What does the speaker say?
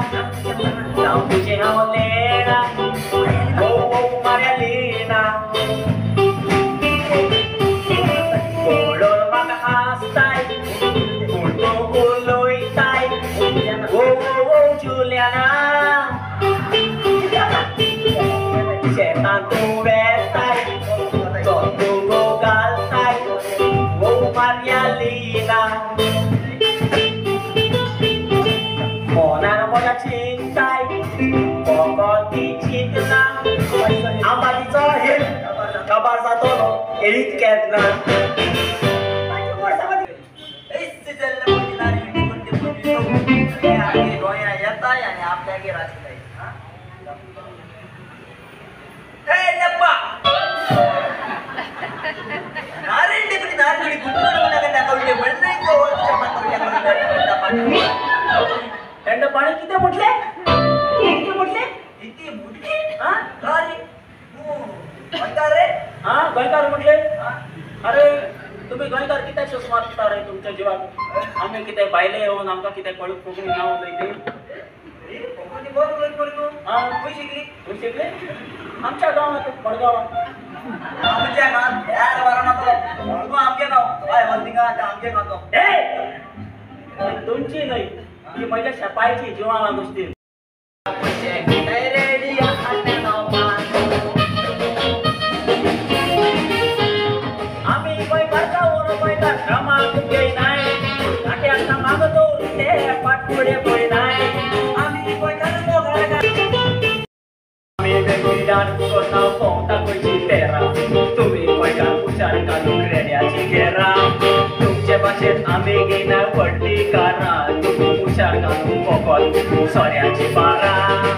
तुझे हांव लेणा ओ ओ मार्या लेणा कोडोर म्हाका हासताय पूण तूं उलोयताय ओ ओ ओ जुलियाना शेतान तूं वेताय तूं गो घालताय ओ मार्या लेणा मोनान मोना चिंताय बोगोती चिंतना आंबाडीचो हेर काबार जातो एरीत केदना गोंया येताय आनी आपल्यागेर आसताय हे लेप्पा नारेंडी बरी नारेंडी गुड्डुगडे कवले म्हणले थंड पाणी किती म्हटले किती म्हटले किती म्हटले हा अरे गोंयकार रे हा गोंयकार म्हटले अरे तुम्ही गोंयकार कित्याक शोस मारता रे तुमच्या जिवाक आमी कितें भायले येवन आमकां कितें कळून कोंकणी नांव उलयली कोंकणी बरो उलयत तूं हा खंय शिकली खंय शिकले आमच्या गांवांत मडगांवांत आमच्या गांवांत ह्या वारांत तूं आमगे गांव हय हल्दिंगा आमगे गांव तो तुमची न्हय ही म्हज्या शेपायची जिवां गोश्टी आमी गोंयकार जावन गोंयकार कामाक घेयनाय नाट्यांचा मागतो ते पाटफुडे पळयनाय आमी गोंयकार मोगाळ आमी वेगळीडान कोणाव पोंवता गोंयची तेरा तुमी गोंयकार हुशार घालून रेड्याची घेरा तुमचे भाशेन आमी घेयना व्हडली कारां तुमी हुशार घालून पोकोल सोऱ्याची बारां